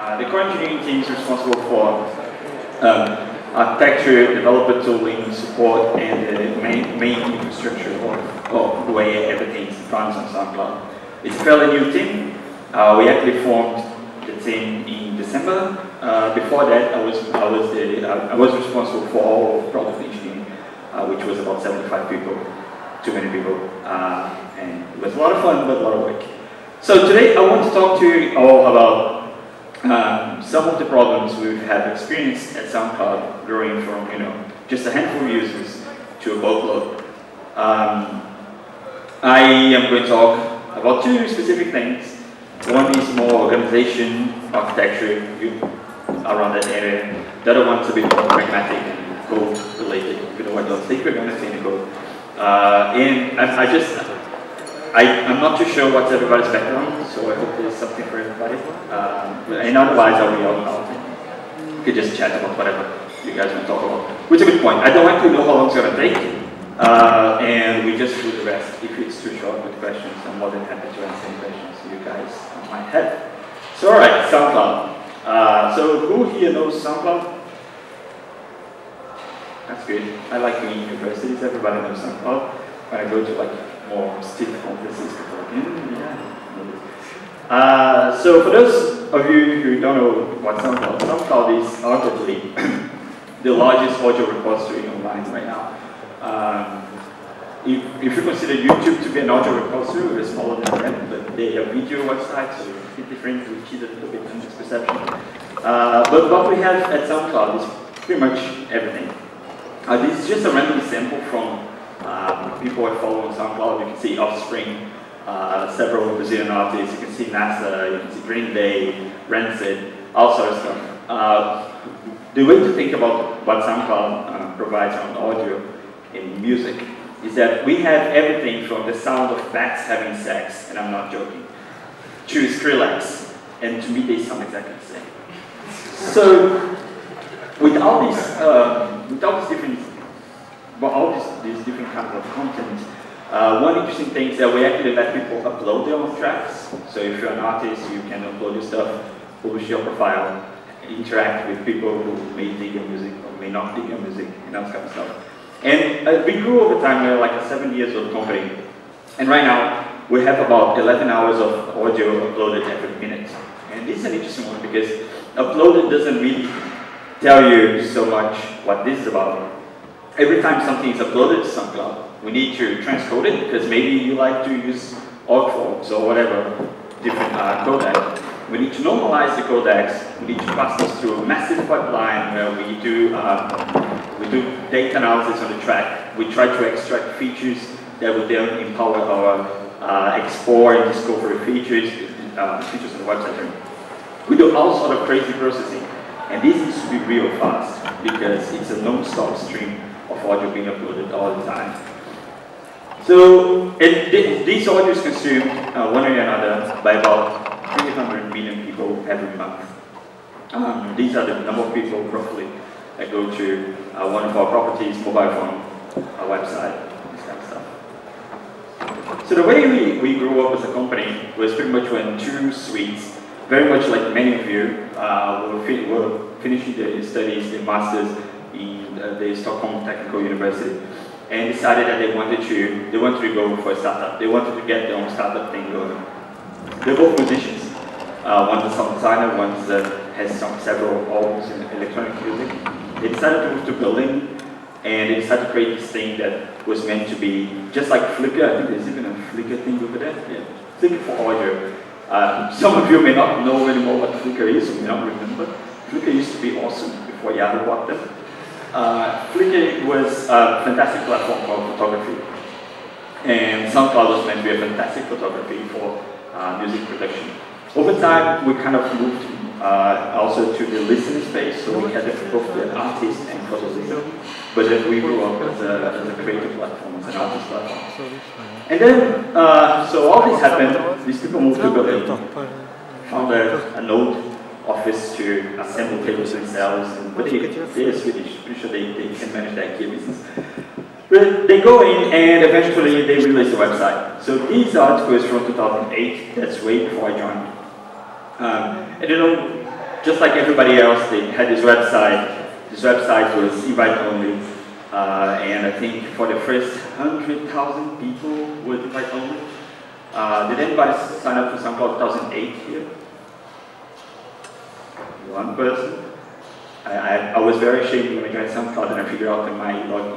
The core engineering team is responsible for architecture, developer tooling, support, and the main infrastructure of the way everything runs on SoundCloud. It's a fairly new team. We actually formed the team in December. Before that, I was responsible for all of product engineering, which was about 75 people, too many people, and it was a lot of fun, but a lot of work. So today, I want to talk to you all about some of the problems we have experienced at SoundCloud, growing from just a handful of users to a boatload. I am going to talk about two specific things. One is more organization, architecture around that area. The other one's a bit more pragmatic and code related. I don't think we're going to see any code. And I'm not too sure what's everybody's background, so I hope there's something for everybody. And otherwise, I'll be out. You could just chat about whatever you guys want to talk about. Which is a good point. I don't actually know how long it's going to take, and we just do the rest. If it's too short with questions, I'm more than happy to answer any questions you guys might have. So, all right, SoundCloud. So, who here knows SoundCloud? That's good. I like going to universities. Everybody knows SoundCloud. When I go to more stiff conferences, people are like, yeah. So for those of you who don't know what SoundCloud is arguably the largest audio repository online right now. If you consider YouTube to be an audio repository, we're smaller than them, but they are video websites, so it's a bit different, which is a little bit in this perception. But what we have at SoundCloud is pretty much everything. This is just a random sample from people I follow on SoundCloud. You can see Offspring, several Brazilian artists, you can see NASA, you can see Green Day, Rancid, all sorts of stuff. The way to think about what SoundCloud provides on audio and music is that we have everything from the sound of bats having sex, and I'm not joking, to Skrillex, and to me they sound exactly the same. So, with all these different kinds of content, one interesting thing is that we actually let people upload their own tracks. So if you're an artist, you can upload your stuff, publish your profile, interact with people who may dig your music or may not dig your music, and that kind of stuff. And we grew over time. We're like a 7 years old company, and right now we have about 11 hours of audio uploaded every minute. And this is an interesting one because uploaded doesn't really tell you so much what this is about. Every time something is uploaded to SoundCloud, we need to transcode it because maybe you like to use OGFOX or whatever different codec. We need to normalize the codecs. We need to pass this through a massive pipeline where we do data analysis on the track. We try to extract features that would then empower our export and discovery features on the website. We do all sort of crazy processing, and this needs to be real fast because it's a non-stop stream of audio being uploaded all the time. So these audio is consumed one way or another by about 300 million people every month. These are the number of people roughly that go to one of our properties, mobile phone, our website, this kind of stuff. So the way we grew up as a company was pretty much when two Swedes, very much like many of you, were finishing their studies, their masters in the Stockholm Technical University, and decided that they wanted to go for a startup. They wanted to get their own startup thing going. They're both musicians. One's a sound designer, one has several albums in electronic music. They decided to move to Berlin, and they decided to create this thing that was meant to be just like Flickr. I think there's even a Flickr thing over there. Yeah. Flickr for audio. Some of you may not know anymore what Flickr is, or may not remember. Flickr used to be awesome before Yahoo bought them. Flickr was a fantastic platform for photography, and SoundCloud was meant to be a fantastic photography for music production. Over time, we kind of moved also to the listening space, so we had both the artist and photo listener, but then we grew up as a creative platform, as an artist platform. And then, so all this happened, these people moved to Berlin, found a node office to assemble tables themselves, but they're Swedish, pretty sure they can manage their IKEA business. But they go in and eventually they release a website. So these articles from 2008, that's way before I joined. And just like everybody else, they had this website. This website was invite only, and I think for the first 100,000 people was invite only. Did anybody sign up for SoundCloud 2008 here? One person. I was very ashamed when I joined SoundCloud and I figured out that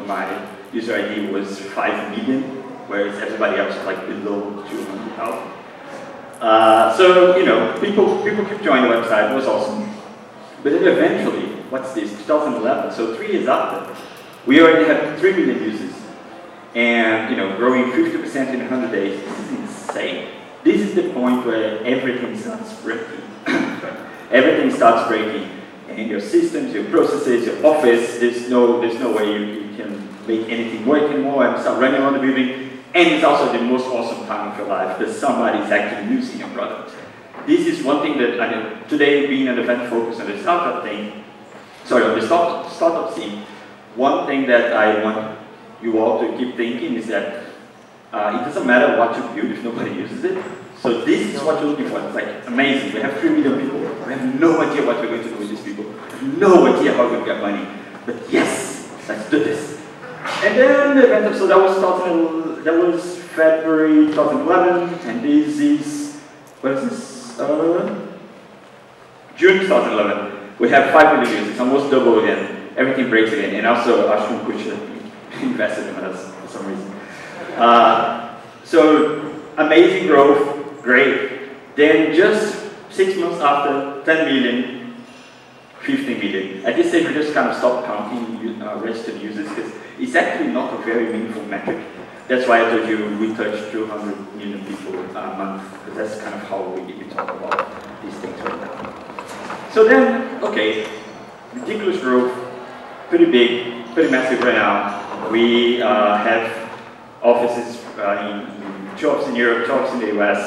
my user ID was 5 million, whereas everybody else was like below 200,000. So, you know, people keep joining the website. It was awesome. But then eventually, what's this, 2011, so 3 years after, we already have 3 million users. And, you know, growing 50% in 100 days, this is insane. This is the point where everything starts breaking. Everything starts breaking. And your systems, your processes, your office, there's no way you can make anything work anymore and start running around the building. And it's also the most awesome time of your life because somebody's actually using your product. This is one thing that, I mean, today being an event focused on the startup thing, on the startup scene, one thing that I want you all to keep thinking is that it doesn't matter what you build if nobody uses it. So this is what you're looking for. It's like amazing. We have 3 million people. We have no idea what we're going to do with these people. We have no idea how we're going to get money. But yes, let's do this. And then the event, so that was February 2011, and this is, what is this? June 2011. We have 5 million users, almost double again. Everything breaks again. And also, Ashwin Kuchar invested in us for some reason. So, amazing growth. Great. Then just 6 months after, 10 million, 15 million. At this stage, we just kind of stopped counting registered users because it's actually not a very meaningful metric. That's why I told you we touch 200 million people a month, because that's kind of how we talk about these things right now. So then, okay, ridiculous growth, pretty big, pretty massive right now. We have offices in 2 offices in Europe, 2 offices in the US.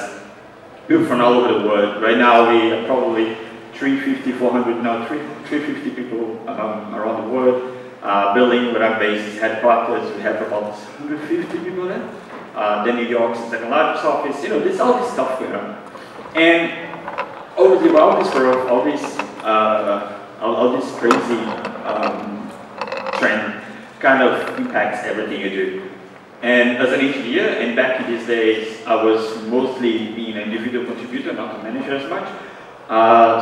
People from all over the world. Right now we are probably 350, 400, now 350 people around the world. Building where I'm based is headquarters. We have about 150 people there. Then New York is the second largest office. You know, there's all this stuff going on. And obviously, all this growth, all this crazy trend kind of impacts everything you do. And as an engineer, and back in these days, I was mostly being an individual contributor, not a manager as much.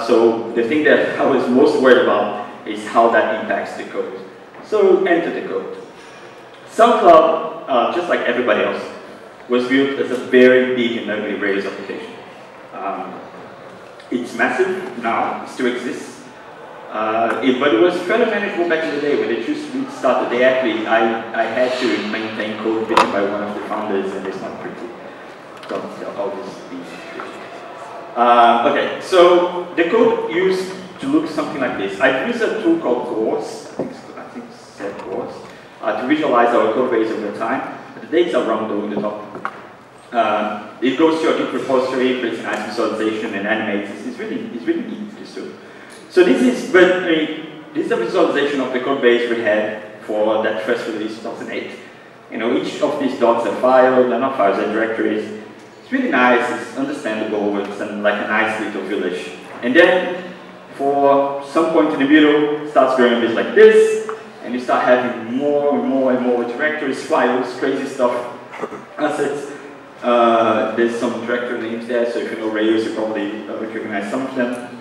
So the thing that I was most worried about is how that impacts the code. So enter the code. SoundCloud, just like everybody else, was built as a very big and ugly Rails application. It's massive now, it still exists. But it was fairly manageable back in the day when they just started. I had to maintain code written by one of the founders, and it's not pretty. Don't always be. Okay, so the code used to look something like this. I've used a tool called Course, I think it's said Course, to visualize our code base over time. The dates are wrong though in the top. It goes to your Git repository, creates a nice visualization, and animates. It's really neat, this tool. So this is a visualization of the code base we had for that first release, 2008. You know, each of these dots are files, they're not files, they're directories. It's really nice, it's understandable, it's like a nice little village. And then, for some point in the middle, it starts growing a bit like this, and you start having more and more directories, files, crazy stuff, assets. There's some directory names there, so if you know Rails, you probably recognize some of them.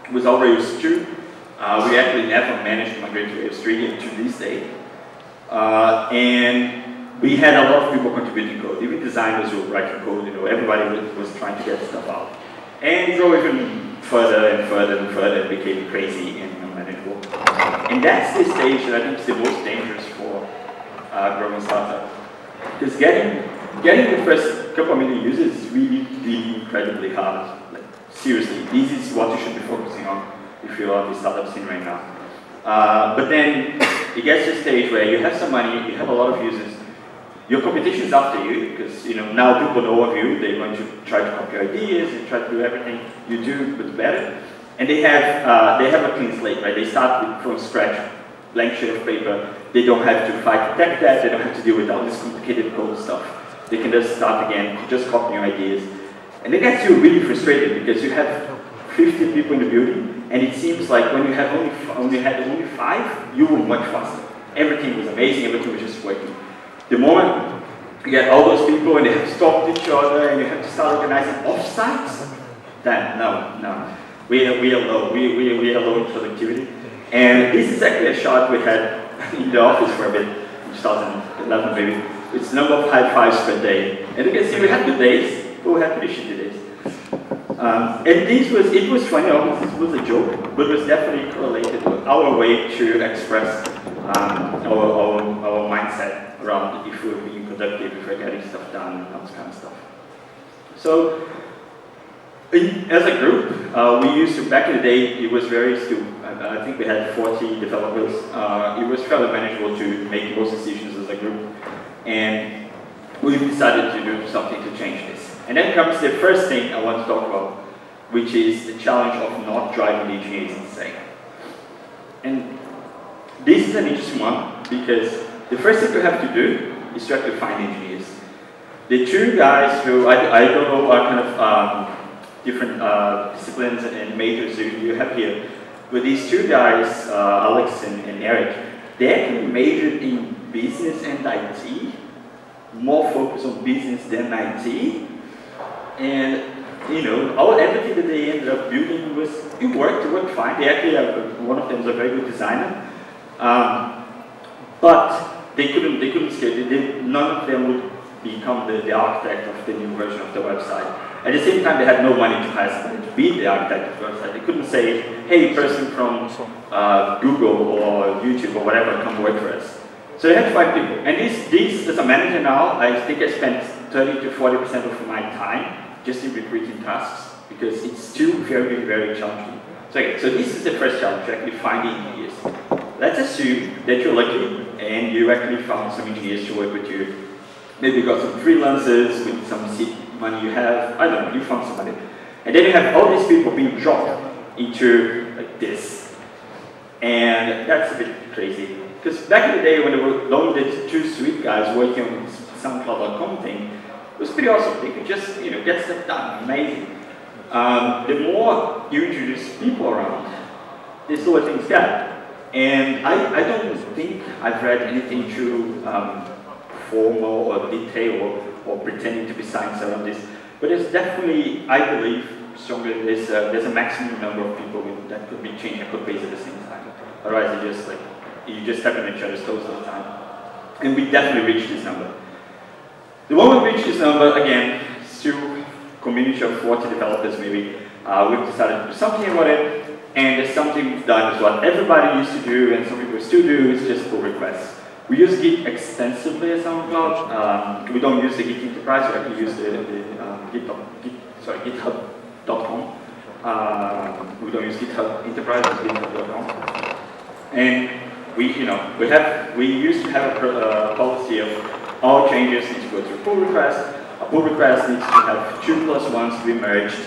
It was all Rails 2. We actually never managed to migrate to Rails 3 to this day. And we had a lot of people contributing code. Even designers who were writing code, you know, everybody was trying to get stuff out. And it drove even further and further and further. It became crazy and unmanageable. And that's the stage that I think is the most dangerous for growing startup. Because getting the first couple of million users is really incredibly hard. Seriously, this is what you should be focusing on if you're on the startup scene right now. But then it gets to a stage where you have some money, you have a lot of users, your competition is after you, because now people know of you, they're going to try to copy your ideas and try to do everything you do, but better. And they have a clean slate, right? They start from scratch, blank sheet of paper. They don't have to fight the tech debt, they don't have to deal with all this complicated code stuff. They can just start again, just copy your ideas. And it gets you really frustrated because you have 50 people in the building, and it seems like when you have only 5, you were much faster. Everything was amazing, everything was just working. The moment you get all those people and they have to talk to each other and you have to start organizing offsites, then no. We are low. We are low in productivity. And this is actually a shot we had in the office for a bit, in 2011 maybe. It's the number of high fives per day. And you can see we had good days, but we had pretty shitty days. And it was funny, almost it was a joke, but it was definitely correlated with our way to express our mindset around if we're being productive, if we're getting stuff done, and all this kind of stuff. So, as a group, we used to, back in the day, it was very still, I think we had 40 developers. It was fairly manageable to make most decisions as a group. And we decided to do something to change this. And then comes the first thing I want to talk about, which is the challenge of not driving the engineers insane. And this is an interesting one, because the first thing you have to do is to actually find engineers. The two guys who, I don't know what kind of different disciplines and majors you have here, but these two guys, Alex and Eric, they actually majored in business and IT, more focused on business than IT. And everything that they ended up building it worked fine. They actually one of them is a very good designer, but they couldn't scale. None of them would become the architect of the new version of the website. At the same time, they had no money to hire somebody to be the architect of the website. They couldn't say, hey, person from Google or YouTube or whatever, come work for us. So they had to find people. And this as a manager now, I think I spent 30 to 40% of my time just in recruiting tasks, because it's still very, very challenging. So this is the first challenge, actually finding engineers. Let's assume that you're lucky and you actually found some engineers to work with you. Maybe you got some freelancers with some seed money you have, I don't know, you found somebody. And then you have all these people being dropped into like this. And that's a bit crazy. Because back in the day when there were only the two sweet guys working on this SoundCloud.com thing, it was pretty awesome. They could just, get stuff done. Amazing. The more you introduce people around, the slower things get. And I don't think I've read anything too formal or detailed or pretending to be science around this. But there's definitely, I believe, strongly there's a maximum number of people that could be changing a code base at the same time. Otherwise, you just step on each other's toes all the time. And we definitely reached this number. The moment we reach this number, again, still community of 40 developers maybe, we've decided to do something about it, and there's something we've done is what everybody used to do, and some people still do, is just pull requests. We use Git extensively at SoundCloud. We don't use the Git Enterprise, we actually use GitHub.com. We don't use GitHub Enterprise, we use GitHub.com. And we used to have a policy of all changes need to go through pull request. A pull request needs to have 2 + 1s to be merged,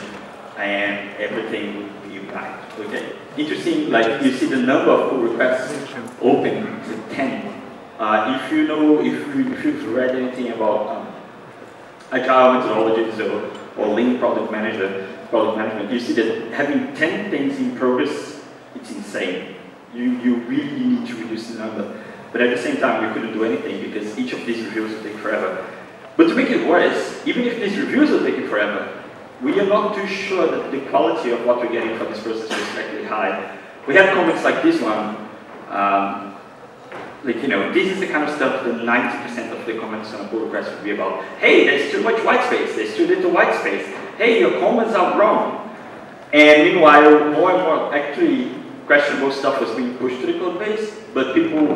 and everything will be right. Okay. Interesting, like you see the number of pull requests open is 10. If you've read anything about agile methodologies or lean product management, you see that having 10 things in progress, it's insane. You really need to reduce the number. But at the same time, we couldn't do anything because each of these reviews would take forever. But to make it worse, even if these reviews are taking forever, we are not too sure that the quality of what we're getting from this process is actually high. We have comments like this one. This is the kind of stuff that 90% of the comments on a pull request would be about. Hey, there's too much white space. There's too little white space. Hey, your comments are wrong. And meanwhile, more and more actually questionable stuff was being pushed to the code base, but people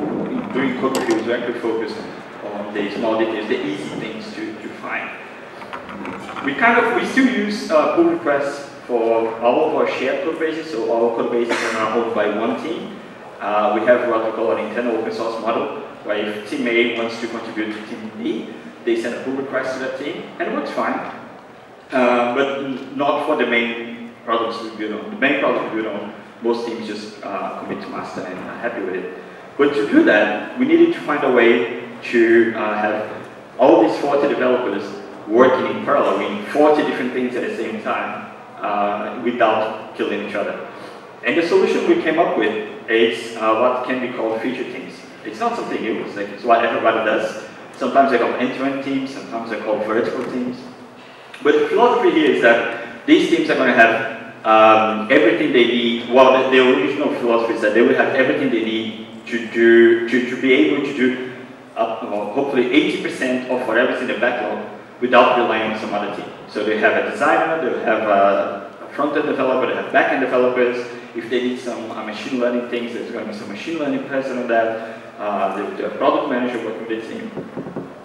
doing code reviews were actually focused on the small details, the easy things to find. We still use pull requests for all of our shared code bases, so our code bases are now owned by one team. We have what we call an internal open source model, where if team A wants to contribute to team B, they send a pull request to that team, and it works fine. But not for the main products we build on. The main product we build on, most teams just commit to master and are happy with it. But to do that, we needed to find a way to have all these 40 developers working in parallel, in 40 different things at the same time, without killing each other. And the solution we came up with is what can be called feature teams. It's not something new, it's what everybody does. Sometimes they call end-to-end teams, sometimes they call vertical teams. But the philosophy here is that these teams are going to have everything they need. Well, the original philosophy is that they will have everything they need to be able to do hopefully 80% of whatever's in the backlog without relying on some other team. So they have a designer, they have a front-end developer, they have back-end developers. If they need some machine learning things, there's going to be some machine learning person on that. The product manager working with the team.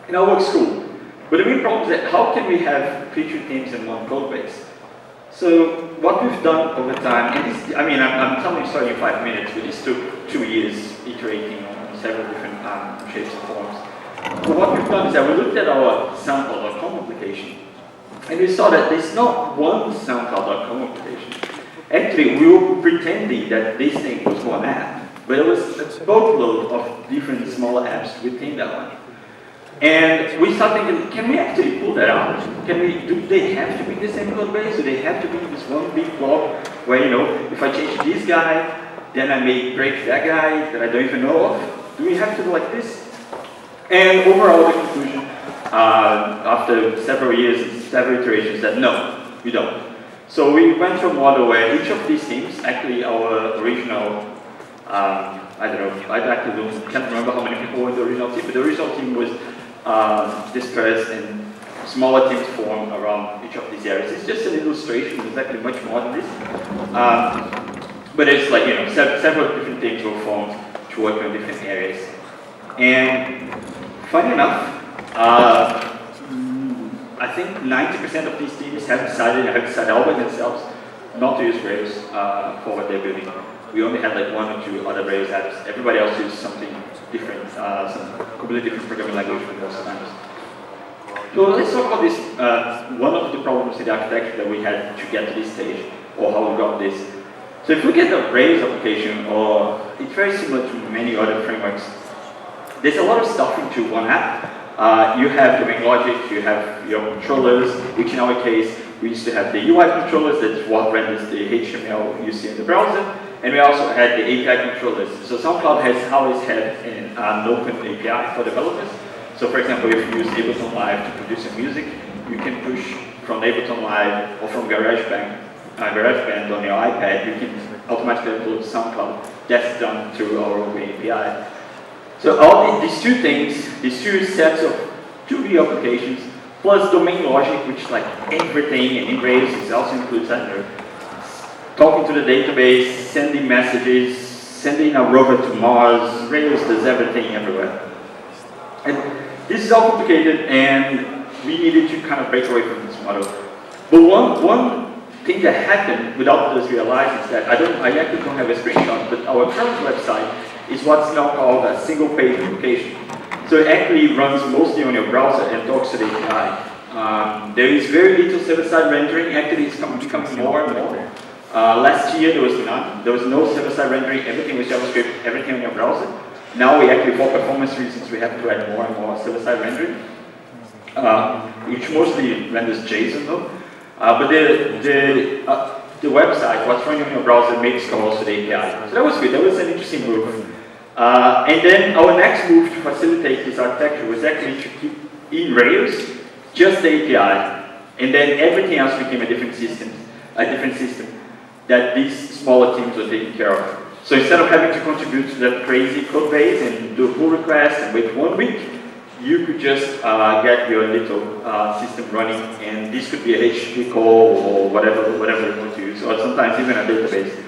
It all works cool. But the main problem is that how can we have feature teams in one code base? So what we've done over time, and this, I'm telling you starting in 5 minutes, but this took 2 years iterating on several different shapes and forms. But what we've done is that we looked at our SoundCloud.com application, and we saw that there's not one SoundCloud.com application. Actually, we were pretending that this thing was one app, but it was a boatload of different smaller apps within that one. And we started thinking, can we actually pull that out? Do they have to be the same code base? Do they have to be this one big blob where, if I change this guy, then I may break that guy that I don't even know of? Do we have to do like this? And overall, the conclusion, after several years and several iterations, that no, we don't. So we went to a model where each of these teams, actually our original, I don't know, I can't remember how many people were in the original team, but the original team was dispersed in smaller teams formed around each of these areas. It's just an illustration, there's actually much more than this. But it's like, several different teams were formed to work on different areas. And funny enough, I think 90% of these teams have decided all by themselves not to use Rails for what they're building. We only had like 1 or 2 other Rails apps. Everybody else used something different, some completely different programming language for most times. So let's talk about this, one of the problems in the architecture that we had to get to this stage, or how we got this. So if we get a Rails application, or it's very similar to many other frameworks, there's a lot of stuff into one app. You have domain logic, you have your controllers, which in our case, we used to have the UI controllers, that's what renders the HTML you see in the browser, and we also had the API controllers. So SoundCloud has always had an open API for developers. So for example, if you use Ableton Live to produce your music, you can push from Ableton Live or from GarageBand on your iPad, you can automatically upload to SoundCloud. That's done through our open API. So all these two things, these two sets of 2D applications, plus domain logic, which like everything, and in Rails it also includes talking to the database, sending messages, sending a rover to Mars. Rails does everything everywhere. And this is all complicated, and we needed to kind of break away from this model. But one thing that happened without us realizing is that I actually don't have a screenshot, but our current website is what's now called a single-page application. So it actually runs mostly on your browser and talks to the API. There is very little server-side rendering. Actually, it's becoming more and more. Last year, there was none. There was no server-side rendering. Everything was JavaScript, everything on your browser. Now, we actually, for performance reasons, we have to add more and more server-side rendering, which mostly renders JSON, though. But the website, what's running on your browser, makes calls to the API. So that was good. That was an interesting move. And then our next move to facilitate this architecture was actually to keep in Rails just the API, and then everything else became a different system that these smaller teams were taking care of. So instead of having to contribute to that crazy code base and do a pull request and wait 1 week, you could just get your little system running, and this could be a HTTP call or whatever you want to use, or sometimes even a database.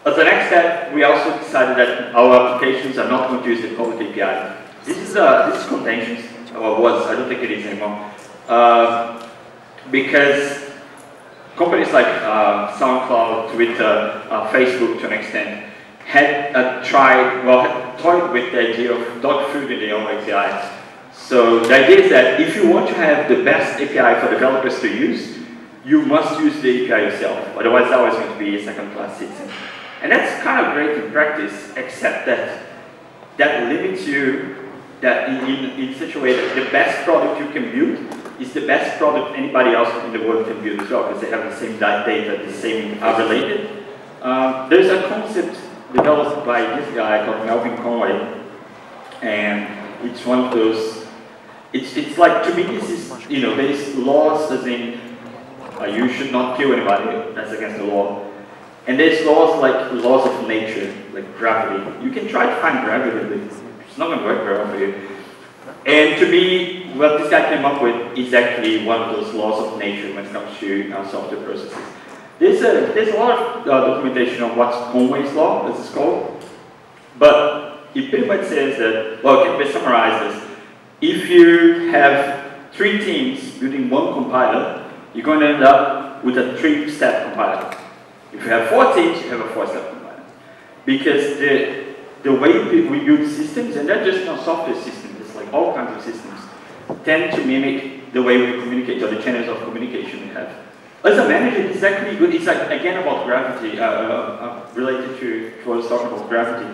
As the next step, we also decided that our applications are not going to use the public API. This is contentious, or was, I don't think it is anymore, because companies like SoundCloud, Twitter, Facebook to an extent, had toyed with the idea of dog food in their own API. So the idea is that if you want to have the best API for developers to use, you must use the API yourself. Otherwise, it's always going to be a second-class citizen. And that's kind of great in practice, except that limits you in such a way that the best product you can build is the best product anybody else in the world can build as well, because they have the same data, the same are related. There's a concept developed by this guy called Melvin Conway, and it's one of those, it's like, to me, this is, there's laws as in, you should not kill anybody, that's against the law. And there's laws like laws of nature, like gravity. You can try to find gravity, but it's not going to work very well for you. And to me, what this guy came up with is actually one of those laws of nature when it comes to software processes. There's a lot of documentation on what's Conway's law, as it's called. But it pretty much says that, well, can we summarize this? If you have 3 teams building one compiler, you're going to end up with a 3-step compiler. If you have 4 teams, you have a 4-step compiler. Because the way we build systems, and they're just not software systems, it's like all kinds of systems, tend to mimic the way we communicate, or the channels of communication we have. As a manager, it's actually good. It's like, again, about gravity, related to what I was talking about gravity.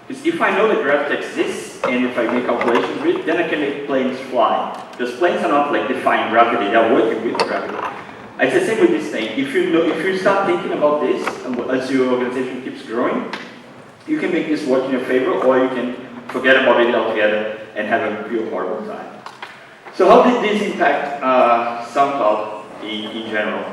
Because if I know that gravity exists, and if I make calculations with it, then I can make planes fly. Because planes are not like defying gravity, they are working with gravity. It's the same with this thing. If you start thinking about this, as your organization keeps growing, you can make this work in your favor, or you can forget about it altogether and have a real horrible time. So how did this impact SoundCloud in general?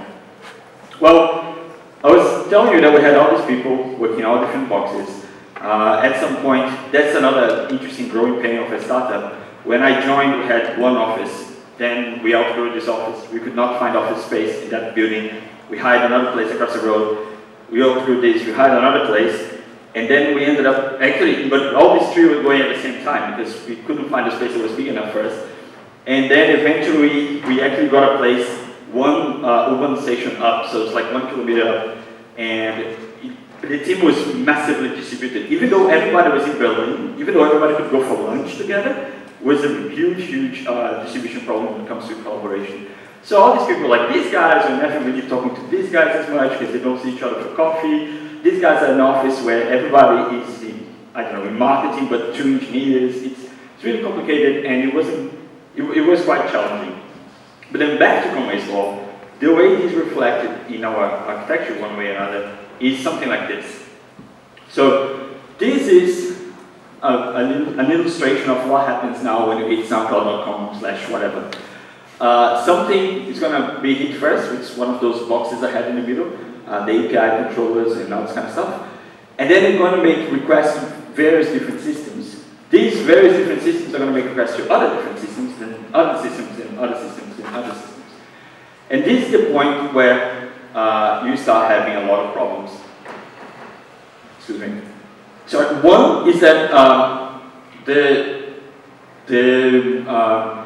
Well, I was telling you that we had all these people working all different boxes. At some point, that's another interesting growing pain of a startup. When I joined, we had one office. Then we outgrew this office. We could not find office space in that building. We hired another place across the road. We outgrew this, we hired another place. And then we ended up, actually, but all these 3 were going at the same time because we couldn't find a space that was big enough first. And then eventually, we actually got a place, one urban station up, so it's like 1 kilometer up. And the team was massively distributed. Even though everybody was in Berlin, even though everybody could go for lunch together, was a huge distribution problem when it comes to collaboration. So all these people, like these guys, are never really talking to these guys as much because they don't see each other for coffee. These guys are in an office where everybody is in marketing, but 2 engineers. It's really complicated, and it was quite challenging. But then back to Conway's law, the way it is reflected in our architecture one way or another is something like this. So this is an illustration of what happens now when you hit soundcloud.com/whatever. Something is going to be hit first, which is one of those boxes I had in the middle, the API controllers and all this kind of stuff. And then you're going to make requests to various different systems. These various different systems are going to make requests to other different systems, and other systems, and other systems, and other systems. And this is the point where you start having a lot of problems. Excuse me. So one is that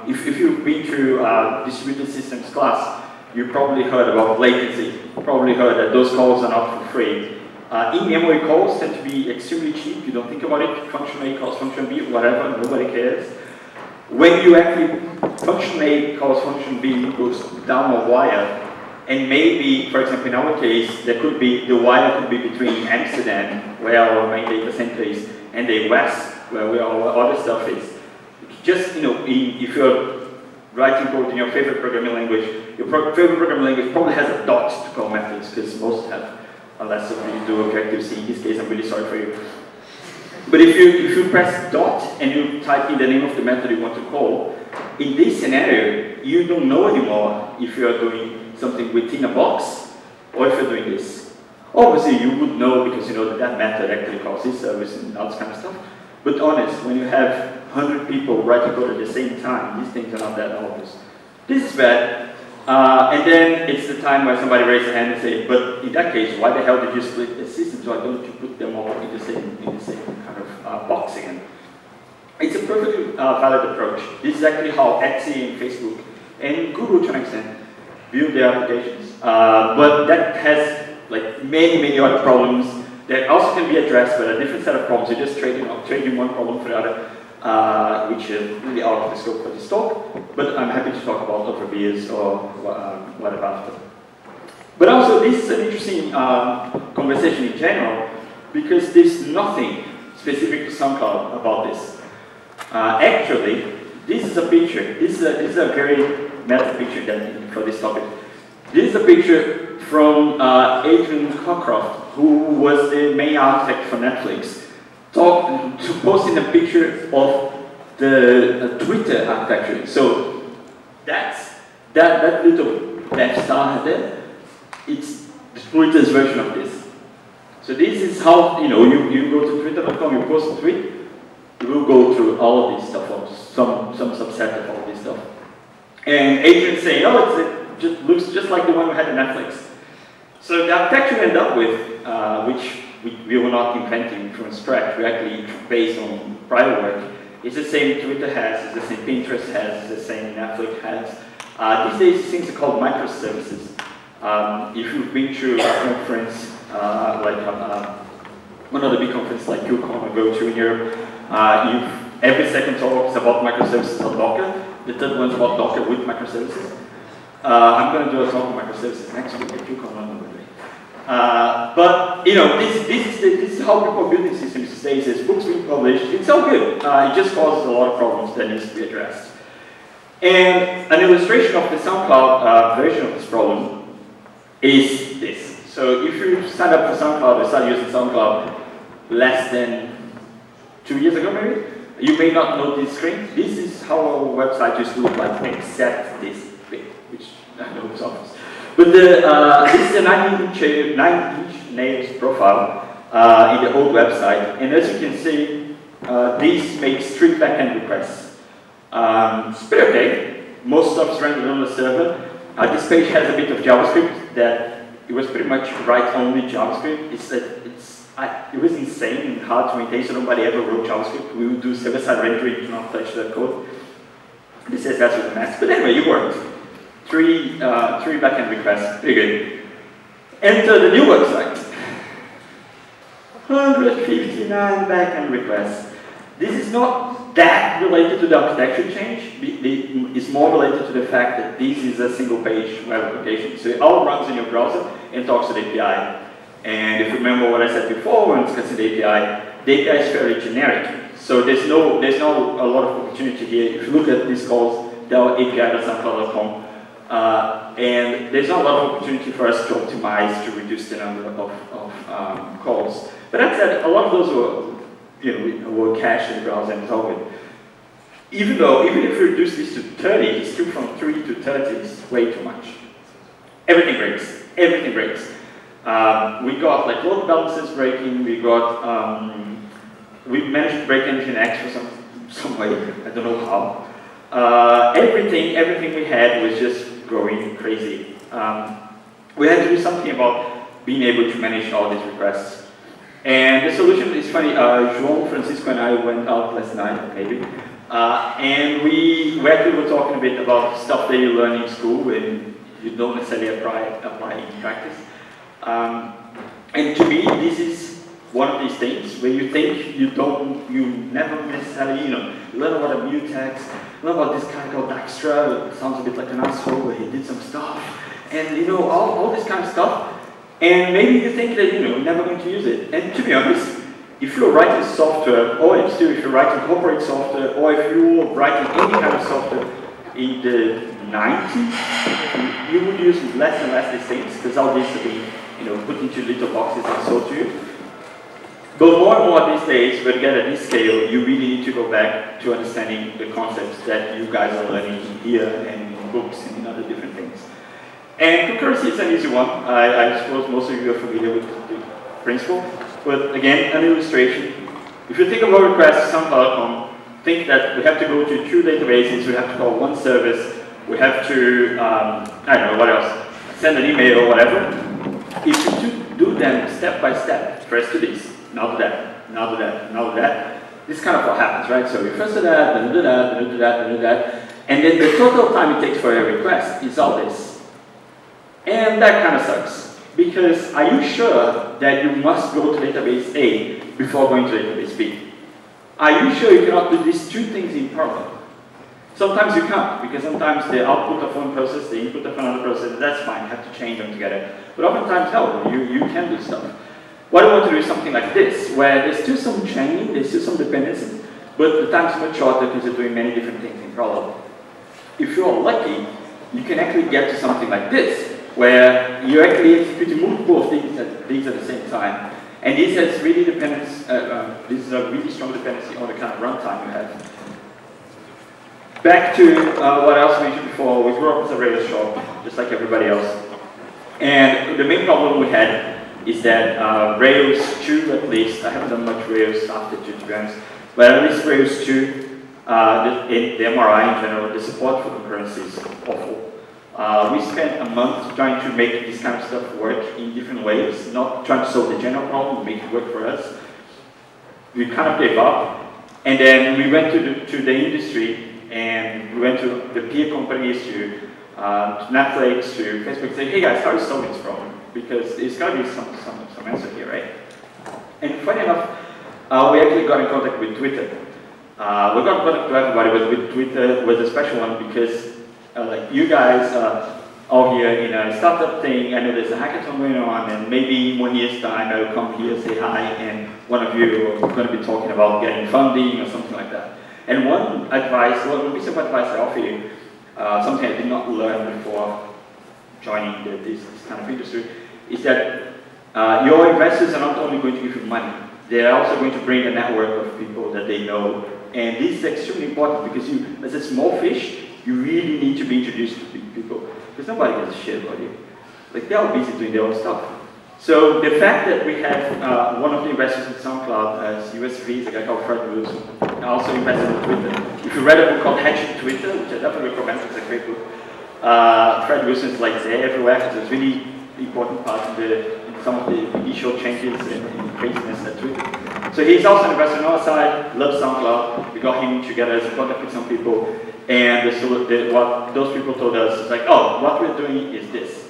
if you've been through distributed systems class, you probably heard about latency. You probably heard that those calls are not for free. In-memory calls tend to be extremely cheap. You don't think about it. Function A calls function B, whatever, nobody cares. When you actually, function A calls function B, goes down a wire, and maybe, for example, in our case, the wire could be between Amsterdam, where our main data center is, and the West, where our other stuff is. Just, if you're writing code in your favorite programming language, your favorite programming language probably has a dot to call methods, because most have, unless you do Objective-C. In this case, I'm really sorry for you. But if you press dot and you type in the name of the method you want to call, in this scenario, you don't know anymore if you are doing something within a box or if you're doing this. Obviously, you would know because you know that method actually calls this service and all this kind of stuff. But honest, when you have 100 people writing code at the same time, these things are not that obvious. This is bad. And then it's the time where somebody raises their hand and say, but in that case, why the hell did you split the systems? Why don't you put them all in the same kind of box again? It's a perfectly valid approach. This is actually how Etsy and Facebook and Google, to an extent, build their applications. But that has like many other problems that also can be addressed, but a different set of problems. You're just trading one problem for the other, which is really out of the scope for this talk. But I'm happy to talk about over beers or whatever after. But also, this is an interesting conversation in general, because there's nothing specific to SoundCloud about this. Actually, this is a picture. This is a very meta picture that for this topic. This is a picture from Adrian Cockcroft, who was the main architect for Netflix, posting a picture of the Twitter architecture. So that little Death Star there, it's Twitter's version of this. So this is how, you go to twitter.com, you post a tweet, it will go through all of this stuff, or some subset of all this stuff. And Adrian's saying, it just looks just like the one we had in Netflix. So the architecture we end up with, which we were not inventing from scratch, we actually based on prior work, it's the same Twitter has, it's the same Pinterest has, it's the same Netflix has. These days, these things are called microservices. If you've been to a conference, one of the big conferences like QCon or Go to in Europe, every second talk is about microservices on Docker. The third one's about Docker with microservices. I'm going to do a talk on microservices next week at QCon London. But this is how people are building systems these days. There's books being published. It's all good. It just causes a lot of problems that needs to be addressed. And an illustration of the SoundCloud version of this problem is this. So if you sign up for SoundCloud or start using SoundCloud less than 2 years ago, maybe, you may not know this screen. This is how our website used to look like, except this bit, which I know is obvious. But this is a 9-inch nails profile in the old website, and as you can see, this makes 3 backend requests. It's pretty okay. Most stuff is rendered on the server. This page has a bit of JavaScript that it was pretty much write-only JavaScript. It was insane and hard to maintain, so nobody ever wrote JavaScript. We would do server-side rendering, do not touch that code. This says that's with a mess. But anyway, it worked. 3 backend requests, pretty good. Enter the new website. 159 backend requests. This is not that related to the architecture change. It's more related to the fact that this is a single-page web application. So it all runs in your browser and talks to the API. And if you remember what I said before when discussing the API is fairly generic. So there's no a lot of opportunity here. If you look at these calls, they're api.soundcloud.com. And there's not a lot of opportunity for us to optimize to reduce the number of calls. But that said, a lot of those were cached in the browser and it's all good. Even if you reduce this to 30, it's still from 3 to 30 is way too much. Everything breaks. Everything breaks. We got like load balancers breaking. We managed to break Nginx for some way. I don't know how. Everything we had was just going crazy. We had to do something about being able to manage all these requests. And the solution is funny. João, Francisco, and I went out last night, maybe, and we actually were talking a bit about stuff that you learn in school and you don't necessarily apply in practice. And to me, this is one of these things where you think you never necessarily, you learn about a mutex, learn about this guy called Dijkstra, it sounds a bit like an asshole where he did some stuff, and all this kind of stuff, and maybe you think that, you're never going to use it. And to be honest, if you're writing software, or if you're writing corporate software, or if you were writing any kind of software in the 90s, you would use less and less these things, because all these are being put into little boxes and sold to you. But more and more these days, when you get at this scale, you really need to go back to understanding the concepts that you guys are learning here and in books and in other different things. And concurrency is an easy one. I suppose most of you are familiar with the principle. But again, an illustration. If you think about requests to SoundCloud.com, think that we have to go to 2 databases, we have to call 1 service, we have to, I don't know, what else, send an email or whatever. If you do them step by step, first do this, now do that, now do that, now do that, this kind of what happens, right? So you first do that, then do that, then do that, then do that, and then the total time it takes for a request is all this. And that kind of sucks, because are you sure that you must go to database A before going to database B? Are you sure you cannot do these 2 things in parallel? Sometimes you can't, because sometimes the output of one process, the input of another process, that's fine, you have to change them together. But oftentimes, no, you can do stuff. What I want to do is something like this, where there's still some chaining, there's still some dependency, but the time's much shorter because you're doing many different things in parallel. If you're lucky, you can actually get to something like this, where you're actually executing multiple of things at the same time. And this has really this is a really strong dependency on the kind of runtime you have. Back to what I was mentioned before, we grew up as a Rails shop, just like everybody else. And the main problem we had is that Rails 2, at least, I haven't done much Rails after 2, to be honest, but at least Rails 2, the MRI in general, the support for concurrency is awful. We spent a month trying to make this kind of stuff work in different ways, not trying to solve the general problem, make it work for us. We kind of gave up, and then we went to the industry, and we went to the peer companies, to Netflix, to Facebook, saying, hey guys, how are you solving this problem? Because there's got to be some answer here, right? And funny enough, we actually got in contact with Twitter. We got in contact to everybody, but with Twitter was a special one because like you guys all here in a startup thing, I know there's a hackathon going on, and maybe in 1 year's time I will come here, say hi, and one of you are going to be talking about getting funding or something like that. And one piece of advice I offer you, something I did not learn before joining this kind of industry, is that your investors are not only going to give you money, they're also going to bring a network of people that they know. And this is extremely important because you, as a small fish, you really need to be introduced to people, because nobody gives a shit about you. Like, they're all busy doing their own stuff. So the fact that we have one of the investors in SoundCloud as USV is a guy called Fred Wilson, also invested in Twitter. If you read a book called Hatching Twitter, which I definitely recommend, it's a great book, Fred Wilson is like there everywhere, because it's a really important part in some of the initial changes and craziness at Twitter. So he's also an investor on our side, loves SoundCloud. We got him together as a contact with some people, and what those people told us is like, oh, what we're doing is this.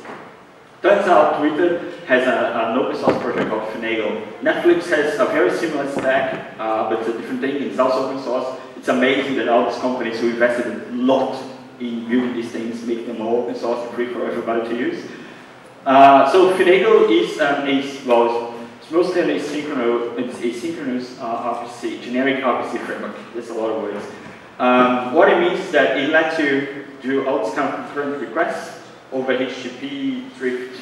Turns out Twitter has an open source project called Finagle. Netflix has a very similar stack, but it's a different thing. It's also open source. It's amazing that all these companies who invested a lot in building these things make them all open source and free for everybody to use. So Finagle is it's mostly an asynchronous RPC, generic RPC framework. There's a lot of words. What it means is that it lets you do all these kind of concurrent requests over HTTP, Thrift,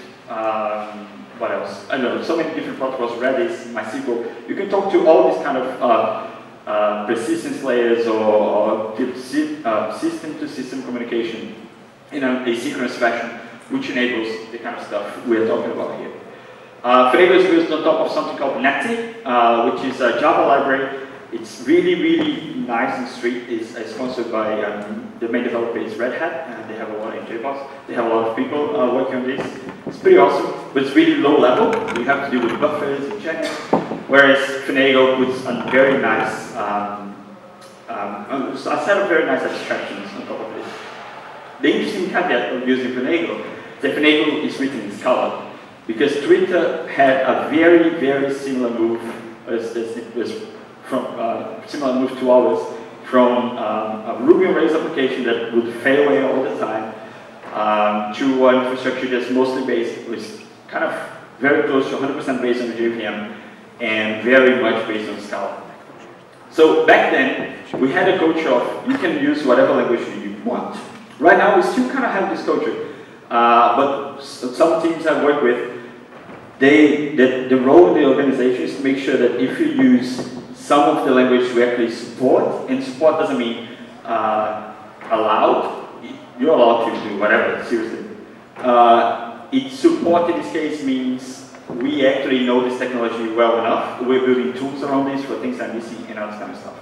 what else? I don't know, so many different protocols, Redis, MySQL. You can talk to all these kind of persistence layers or system-to-system communication in an asynchronous fashion, which enables the kind of stuff we're talking about here. Finagle is built on top of something called Netty, which is a Java library. It's really, really nice and straight. It's sponsored by the main developer is Red Hat, and they have a lot in JBoss. They have a lot of people working on this. It's pretty awesome, but it's really low level. You have to deal with buffers and checks. Whereas Finagle puts a very nice, a set of very nice abstractions on top of this. The interesting caveat of using Finagle is that Finagle is written in Scala, because Twitter had a very, very similar move similar move to ours, from a Ruby on Rails application that would fail away all the time to an infrastructure that's mostly was kind of very close to 100% based on the JVM and very much based on Scala. So back then, we had a culture of you can use whatever language you want. Right now, we still kind of have this culture, but some teams I work with, the role of the organization is to make sure that if you use some of the language we actually support, and support doesn't mean allowed, you're allowed to do whatever, seriously. It's support in this case means we actually know this technology well enough, we're building tools around this for things like missing and all this kind of stuff.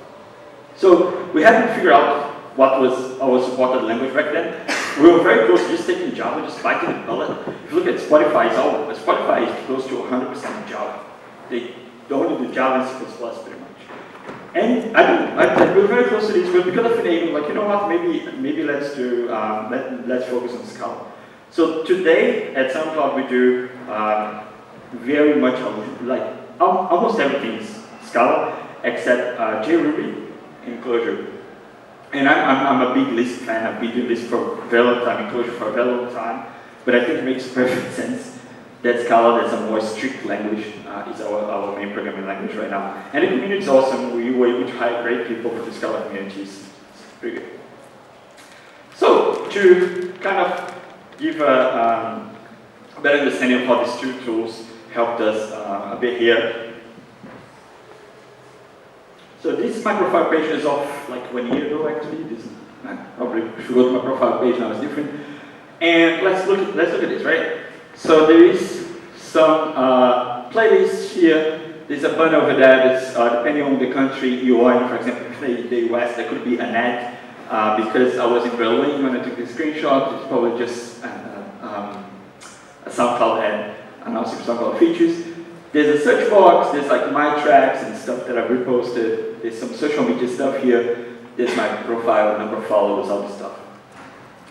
So we had to figure out what was our supported language back then. We were very close to just taking Java, just biting the bullet. If you look at Spotify, Spotify is close to 100% Java. They only do Java and C++ pretty much. And we were very close to this, but because of Finagle, like, you know what, maybe let's do, let's focus on Scala. So today at SoundCloud we do very much, like, almost everything is Scala, except JRuby and Clojure. And I'm a big Lisp fan. I've been doing this for a very long time, in Clojure for a very long time. But I think it makes perfect sense that Scala, that's a more strict language, is our main programming language right now. And the community is awesome. We were able to hire great people for the Scala community. It's pretty good. So to kind of give a better understanding of how these two tools helped us a bit here. So this my profile page is of like 1 year ago actually. This I probably should go to my profile page now, it's different. And let's look at this, right? So there is some playlists here. There's a button over there that's depending on the country you are in. For example, if the US, there could be an ad. Because I was in Berlin when I took the screenshot, it's probably just a SoundCloud ad announcing SoundCloud features. There's a search box, there's like my tracks and stuff that I've reposted. There's some social media stuff here. There's my profile, number of followers, all this stuff.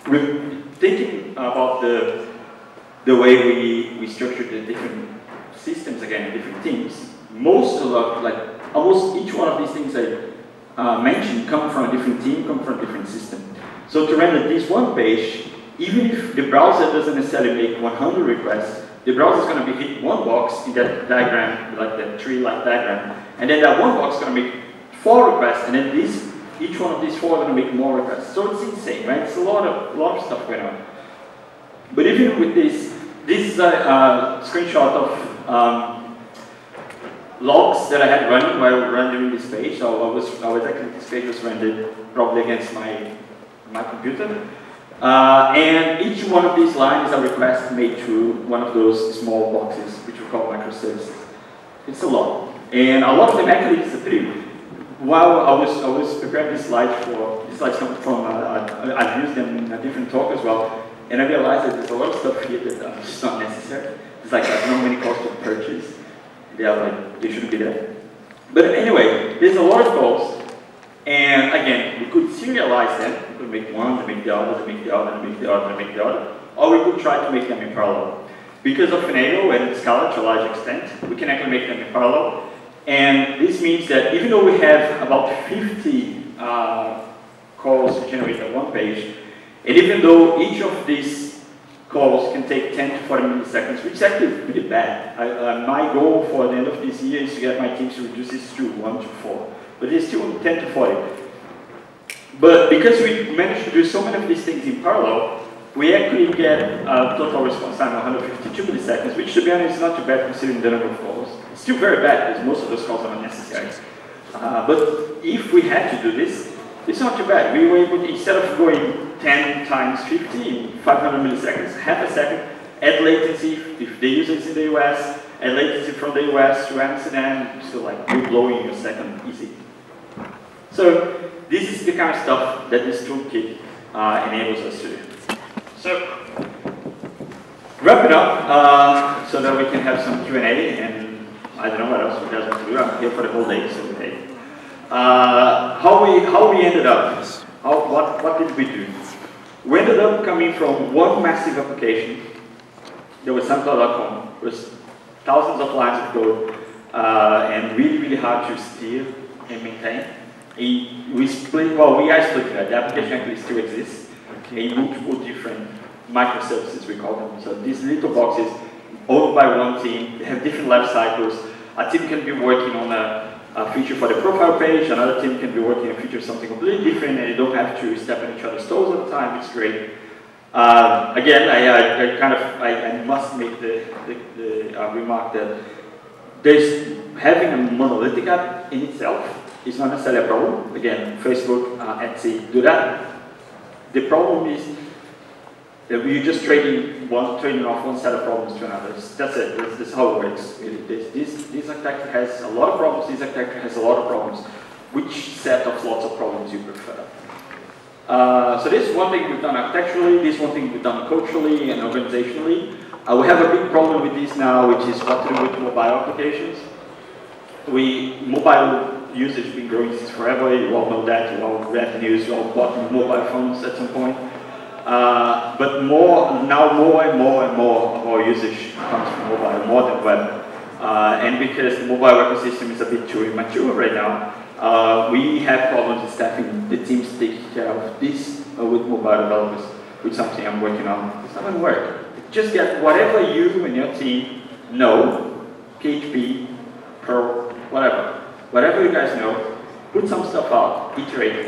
We're thinking about the way we structured the different systems again, different teams. Almost each one of these things I mentioned come from a different team, come from a different system. So to render this one page, even if the browser doesn't necessarily make 100 requests, the browser is going to be hit one box in that diagram, like that tree-like diagram, and then that one box is going to make 4 requests, and then each one of these 4 are going to make more requests. So it's insane, right? It's a lot of stuff going on. But even with this is a screenshot of logs that I had running while rendering this page. So this page was rendered probably against my computer. And each one of these lines is a request made to one of those small boxes, which we call microservices. It's a lot. And a lot of them actually disappear. While I was preparing these slides come from, I've used them in a different talk as well, and I realized that there's a lot of stuff here that is just not necessary. It's like I don't know many costs to purchase. They shouldn't be there. But anyway, there's a lot of calls, and again, we could serialize them. We could make one, then make the other, then make the other, then make the other, then make the other, or we could try to make them in parallel. Because of Finado and Scala to a large extent, we can actually make them in parallel. And this means that even though we have about 50 calls to generate on one page, and even though each of these calls can take 10 to 40 milliseconds, which is actually pretty bad. My goal for the end of this year is to get my teams to reduce this to 1 to 4. But it's still 10 to 40. But because we managed to do so many of these things in parallel, we actually get a total response time of 152 milliseconds, which to be honest is not too bad considering the number of calls. It's still very bad because most of those calls are unnecessary. But if we had to do this, it's not too bad. We were able to, instead of going 10 times 50 in 500 milliseconds, half a second, add latency if the user is in the US, add latency from the US to Amsterdam, so like you're blowing your second easy. So this is the kind of stuff that this toolkit enables us to do. So wrap it up so that we can have some Q&A, and I don't know what else you guys want to do. I'm here for the whole day, so hey. How we ended up? What did we do? We ended up coming from one massive application. There was SoundCloud.com. It was thousands of lines of code and really hard to steer and maintain. We isolated that. The application actually still exists in multiple different microservices, we call them. So these little boxes owned by one team, they have different life cycles. A team can be working on a feature for the profile page, another team can be working on a feature something completely different, and you don't have to step on each other's toes all the time. It's great. Again, I must make the remark that having a monolithic app in itself is not necessarily a problem. Again, Facebook, Etsy do that. The problem is that we're just trading off one set of problems to another. That's it. That's how it works. This architecture has a lot of problems. This architecture has a lot of problems. Which set of lots of problems you prefer? So this is one thing we've done architecturally. This is one thing we've done culturally and organizationally. We have a big problem with this now, which is what to do with mobile applications. Mobile usage has been growing since forever. You all know that. You all read the news. You all bought mobile phones at some point. But more and more of our usage comes from mobile, more than web. And because the mobile ecosystem is a bit too immature right now, we have problems with staffing the teams taking care of this with mobile developers, which is something I'm working on. It's not going to work. Just get whatever you and your team know, PHP, Perl, whatever you guys know, put some stuff out, iterate.